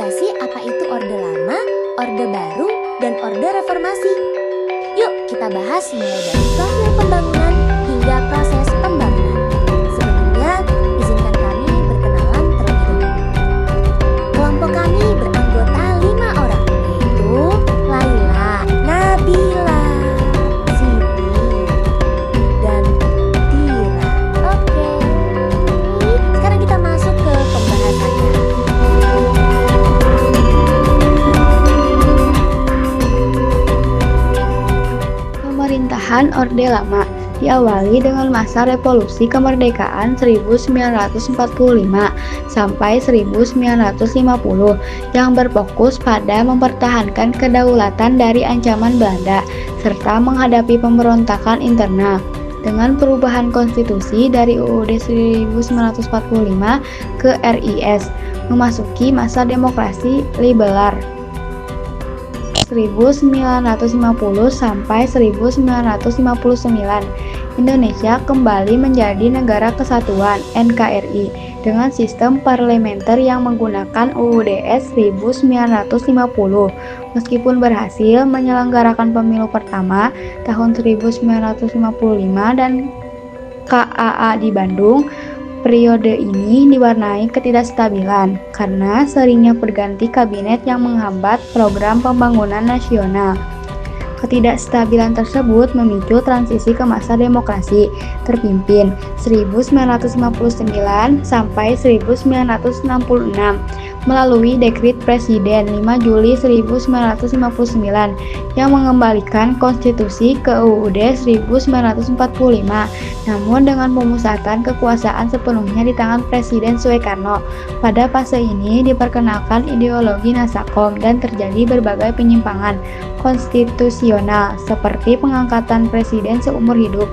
nggak sih apa itu Orde Lama, Orde Baru, dan Orde Reformasi? Yuk kita bahas mulai dari profil pembangunan hingga proses pembangunan. Sebelumnya, izinkan kami berkenalan terlebih dahulu. Kelompok kami beranggota 5 orang, yaitu Laila, Nabila, Siti, dan Tira. Oke, sekarang kita masuk ke pembahasannya. Pemerintahan Orde Lama diawali dengan masa Revolusi Kemerdekaan 1945 sampai 1950 yang berfokus pada mempertahankan kedaulatan dari ancaman Belanda serta menghadapi pemberontakan internal. Dengan perubahan konstitusi dari UUD 1945 ke RIS, memasuki masa demokrasi liberal 1950 sampai 1959, Indonesia kembali menjadi negara kesatuan (NKRI) dengan sistem parlementer yang menggunakan UUDS 1950. Meskipun berhasil menyelenggarakan pemilu pertama tahun 1955 dan KAA di Bandung, periode ini diwarnai ketidakstabilan karena seringnya berganti kabinet yang menghambat program pembangunan nasional. Ketidakstabilan tersebut memicu transisi ke masa demokrasi terpimpin 1959 sampai 1966 melalui Dekrit Presiden 5 Juli 1959 yang mengembalikan konstitusi ke UUD 1945, namun dengan pemusatan kekuasaan sepenuhnya di tangan Presiden Soekarno. Pada fase ini diperkenalkan ideologi Nasakom dan terjadi berbagai penyimpangan konstitusional seperti pengangkatan presiden seumur hidup.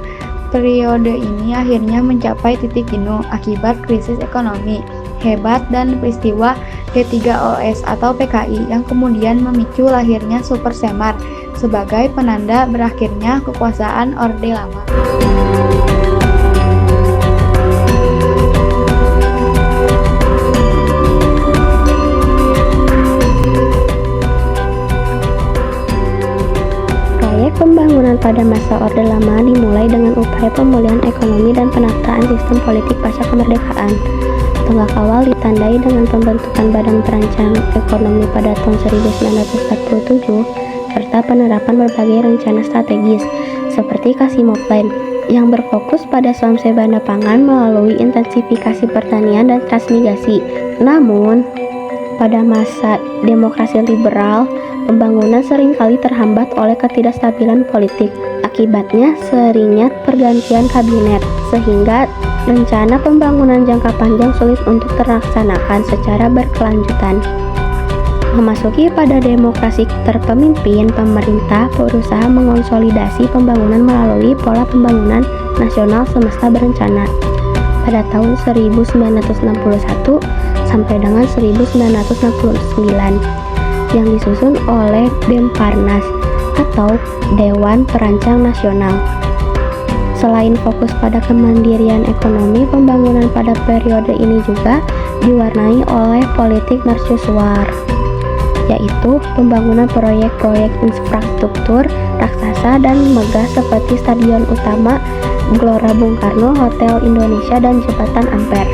Periode ini akhirnya mencapai titik jenuh akibat krisis ekonomi hebat dan peristiwa G3OS atau PKI yang kemudian memicu lahirnya Super Semar sebagai penanda berakhirnya kekuasaan Orde Lama. Proyek pembangunan pada masa Orde Lama dimulai dengan upaya pemulihan ekonomi dan penataan sistem politik pasca kemerdekaan. Tonggak awal ditandai dengan pembentukan Badan Perancang Ekonomi pada tahun 1947 serta penerapan berbagai rencana strategis seperti Kasimo Plan yang berfokus pada swasembada pangan melalui intensifikasi pertanian dan transmigrasi. Namun, pada masa demokrasi liberal, pembangunan seringkali terhambat oleh ketidakstabilan politik. Akibatnya seringnya pergantian kabinet, sehingga rencana pembangunan jangka panjang sulit untuk terlaksanakan secara berkelanjutan. Memasuki pada demokrasi terpemimpin, pemerintah berusaha mengonsolidasi pembangunan melalui pola pembangunan nasional semesta berencana. Pada tahun 1961 sampai dengan 1969 yang disusun oleh Demparnas atau Dewan Perancang Nasional. Selain fokus pada kemandirian ekonomi, pembangunan pada periode ini juga diwarnai oleh politik mercusuar, yaitu pembangunan proyek-proyek infrastruktur raksasa dan megah seperti Stadion Utama, Gelora Bung Karno, Hotel Indonesia, dan Jembatan Ampera.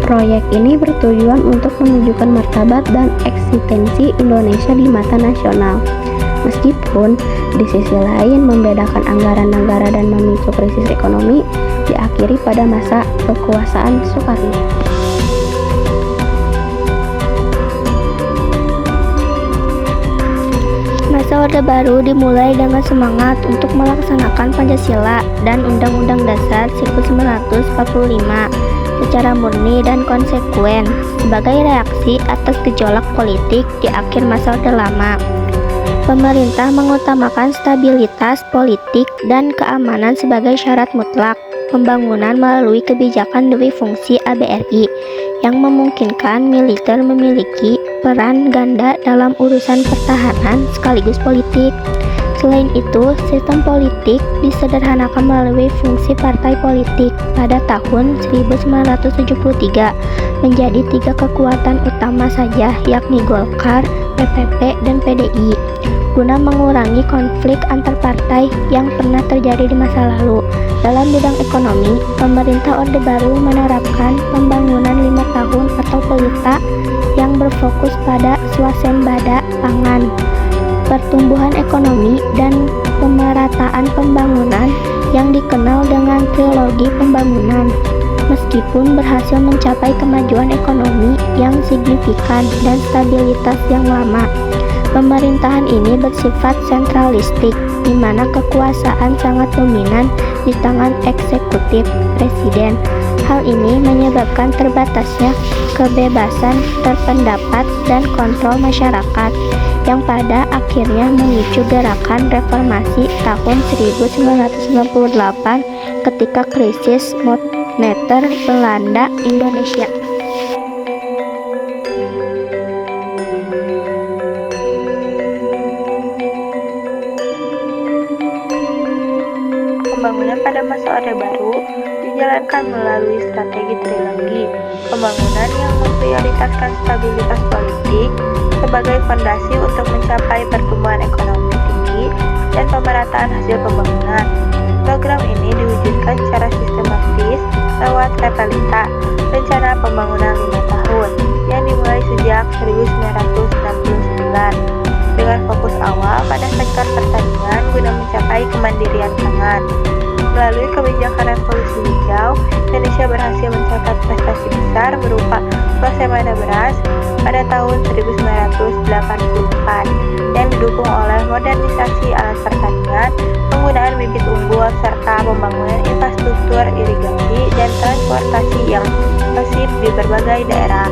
Proyek ini bertujuan untuk menunjukkan martabat dan eksistensi Indonesia di mata nasional. Meskipun di sisi lain membedakan anggaran negara dan memicu krisis ekonomi, diakhiri pada masa kekuasaan Soekarno. Masa Orde Baru dimulai dengan semangat untuk melaksanakan Pancasila dan Undang-Undang Dasar 1945 secara murni dan konsekuen sebagai reaksi atas gejolak politik di akhir masa Orde Lama. Pemerintah mengutamakan stabilitas politik dan keamanan sebagai syarat mutlak pembangunan melalui kebijakan dui fungsi ABRI yang memungkinkan militer memiliki peran ganda dalam urusan pertahanan sekaligus politik. Selain itu, sistem politik disederhanakan melalui fungsi partai politik pada tahun 1973 menjadi 3 kekuatan utama saja, yakni Golkar, PPP, dan PDI, guna mengurangi konflik antar partai yang pernah terjadi di masa lalu. Dalam bidang ekonomi, pemerintah Orde Baru menerapkan pembangunan 5 tahun atau PELITA yang berfokus pada swasembada pangan, pertumbuhan ekonomi, dan pemerataan pembangunan yang dikenal dengan trilogi pembangunan. Meskipun berhasil mencapai kemajuan ekonomi yang signifikan dan stabilitas yang lama, pemerintahan ini bersifat sentralistik, di mana kekuasaan sangat dominan di tangan eksekutif presiden. Hal ini menyebabkan terbatasnya kebebasan berpendapat dan kontrol masyarakat, yang pada akhirnya memicu gerakan reformasi tahun 1998 ketika krisis moneter melanda Indonesia. Pembangunan pada masa Orde Baru dijalankan melalui strategi trilogi pembangunan yang memprioritaskan stabilitas politik sebagai fondasi untuk mencapai pertumbuhan ekonomi tinggi dan pemerataan hasil pembangunan. Program ini diwujudkan secara sistematis lewat REPELITA, Rencana Pembangunan 5 Tahun, yang dimulai sejak 1969, dengan fokus awal pada sektor pertanian guna mencapai kemandirian pangan. Melalui kebijakan revolusi hijau, Indonesia berhasil mencatat prestasi besar berupa swasembada beras pada tahun 1984 yang didukung oleh modernisasi alat pertanian, penggunaan bibit unggul, serta pembangunan infrastruktur irigasi dan transportasi yang masif di berbagai daerah.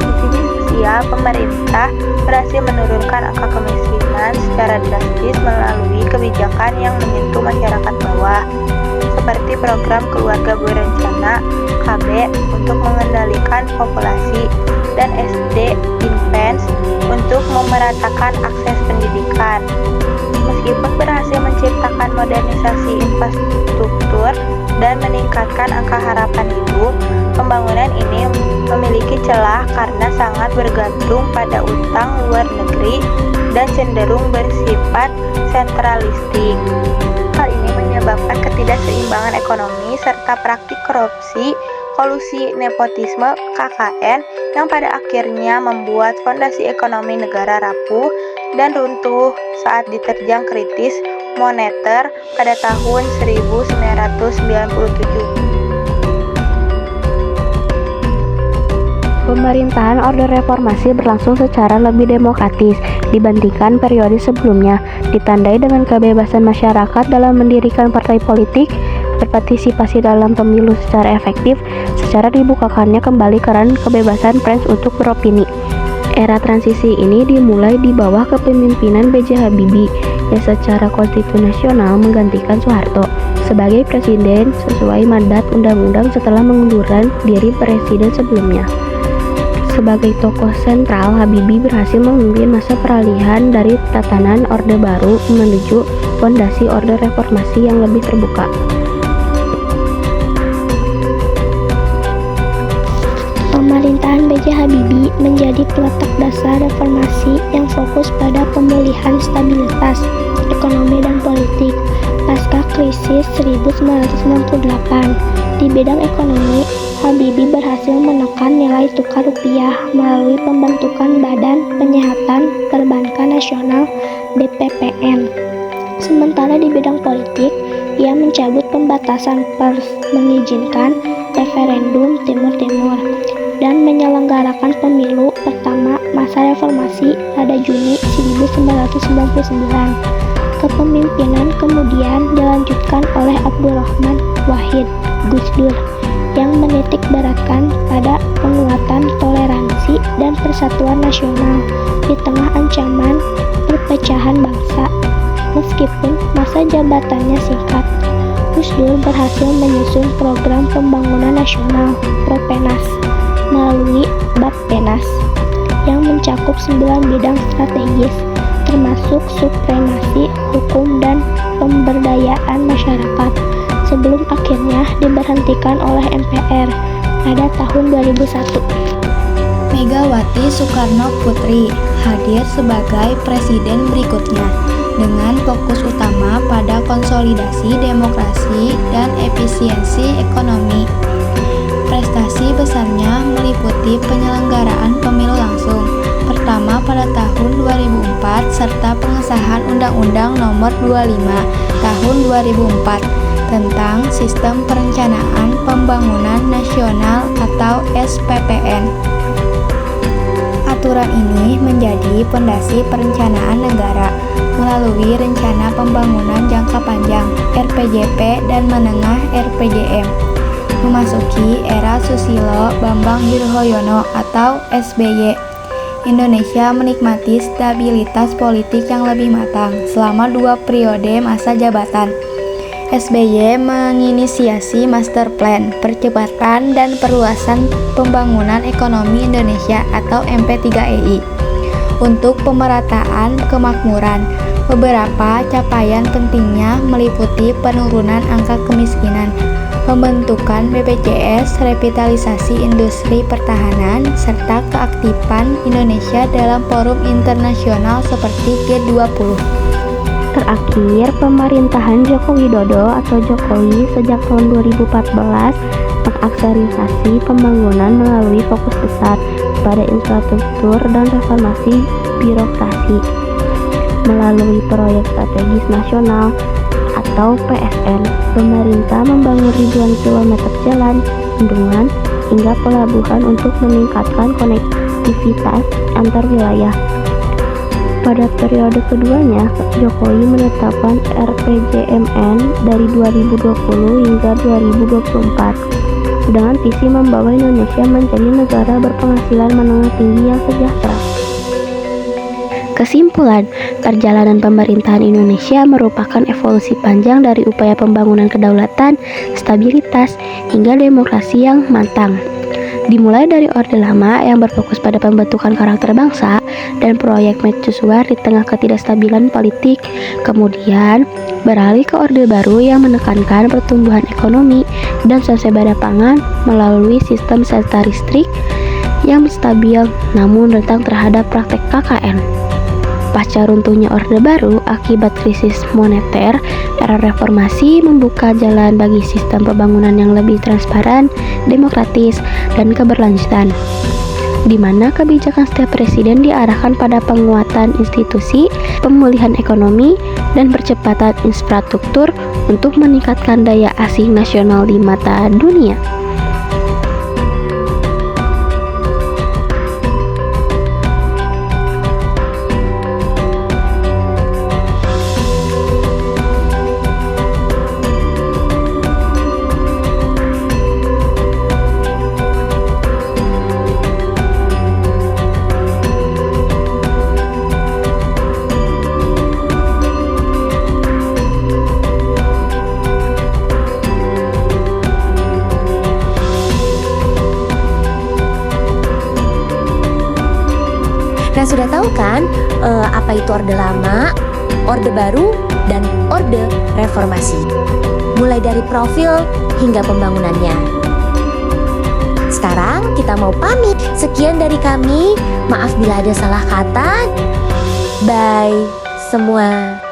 Di sisi sosial, pemerintah berhasil menurunkan angka kemiskinan secara drastis melalui kebijakan yang menyentuh masyarakat bawah, seperti program Keluarga Berencana KB untuk mengendalikan populasi dan SD Invest untuk memeratakan akses pendidikan. Meskipun berhasil menciptakan modernisasi infrastruktur dan meningkatkan angka harapan hidup, pembangunan ini memiliki celah karena sangat bergantung pada utang luar negeri dan cenderung bersifat sentralistik. Hal ini menyebabkan ketidakseimbangan ekonomi serta praktik korupsi, kolusi, nepotisme, KKN yang pada akhirnya membuat fondasi ekonomi negara rapuh dan runtuh saat diterjang krisis moneter pada tahun 1997. Pemerintahan Orde Reformasi berlangsung secara lebih demokratis dibandingkan periode sebelumnya, ditandai dengan kebebasan masyarakat dalam mendirikan partai politik, berpartisipasi dalam pemilu secara efektif, secara dibukakannya kembali keran kebebasan pers untuk beropini. Era transisi ini dimulai di bawah kepemimpinan B.J. Habibie yang secara konstitusional menggantikan Soeharto sebagai presiden sesuai mandat undang-undang setelah mengundurkan diri presiden sebelumnya. Sebagai tokoh sentral, Habibie berhasil memimpin masa peralihan dari tatanan Orde Baru menuju fondasi Orde Reformasi yang lebih terbuka. Pemerintahan B.J. Habibie menjadi peletak dasar reformasi yang fokus pada pemulihan stabilitas ekonomi dan politik pasca krisis 1998. Di bidang ekonomi, Habibie berhasil menekan nilai tukar rupiah melalui pembentukan Badan Penyihatan Perbankan Nasional (BPPN). Sementara di bidang politik, ia mencabut pembatasan pers, mengizinkan referendum Timur-Timur, dan menyelenggarakan pemilu pertama masa reformasi pada Juni 1999. Kepemimpinan kemudian dilanjutkan oleh Abdurrahman Wahid Gus Dur yang menitik beratkan pada penguatan toleransi dan persatuan nasional di tengah ancaman perpecahan bangsa. Meskipun masa jabatannya singkat, Gus Dur berhasil menyusun program pembangunan nasional Propenas melalui Bappenas yang mencakup 9 bidang strategis, termasuk supremasi hukum dan pemberdayaan masyarakat, sebelum akhirnya diberhentikan oleh MPR pada tahun 2001. Megawati Soekarno Putri hadir sebagai presiden berikutnya dengan fokus utama pada konsolidasi demokrasi dan efisiensi ekonomi. Prestasi besarnya meliputi penyelenggaraan pemilu langsung pertama pada tahun 2004 serta pengesahan Undang-Undang Nomor 25 Tahun 2004 tentang Sistem Perencanaan Pembangunan Nasional atau SPPN. Aturan ini menjadi pondasi perencanaan negara melalui Rencana Pembangunan Jangka Panjang (RPJP) dan Menengah (RPJM). Memasuki era Susilo Bambang Yudhoyono atau SBY, Indonesia menikmati stabilitas politik yang lebih matang selama 2 periode masa jabatan. SBY menginisiasi Master Plan Percepatan dan Perluasan Pembangunan Ekonomi Indonesia atau MP3EI untuk pemerataan kemakmuran. Beberapa capaian pentingnya meliputi penurunan angka kemiskinan, pembentukan BPJS, revitalisasi industri pertahanan, serta keaktifan Indonesia dalam forum internasional seperti G20. Terakhir, pemerintahan Joko Widodo atau Jokowi sejak tahun 2014 mengakselerasi pembangunan melalui fokus besar pada infrastruktur dan reformasi birokrasi. Melalui proyek strategis nasional atau PSN, pemerintah membangun ribuan kilometer jalan, bendungan, hingga pelabuhan untuk meningkatkan konektivitas antar wilayah. Pada periode keduanya, Jokowi menetapkan RPJMN dari 2020 hingga 2024 dengan visi membawa Indonesia menjadi negara berpenghasilan menengah tinggi yang sejahtera. Kesimpulan, perjalanan pemerintahan Indonesia merupakan evolusi panjang dari upaya pembangunan kedaulatan, stabilitas, hingga demokrasi yang matang. Dimulai dari Orde Lama yang berfokus pada pembentukan karakter bangsa dan proyek mercusuar di tengah ketidakstabilan politik, kemudian beralih ke Orde Baru yang menekankan pertumbuhan ekonomi dan swasembada pangan melalui sistem sentralistik yang stabil namun rentan terhadap praktek KKN. Pasca runtuhnya Orde Baru akibat krisis moneter, era reformasi membuka jalan bagi sistem pembangunan yang lebih transparan, demokratis, dan keberlanjutan, di mana kebijakan setiap presiden diarahkan pada penguatan institusi, pemulihan ekonomi, dan percepatan infrastruktur untuk meningkatkan daya saing nasional di mata dunia. Nah, sudah tahu kan apa itu Orde Lama, Orde Baru, dan Orde Reformasi? Mulai dari profil hingga pembangunannya. Sekarang kita mau pamit. Sekian dari kami. Maaf bila ada salah kata. Bye semua.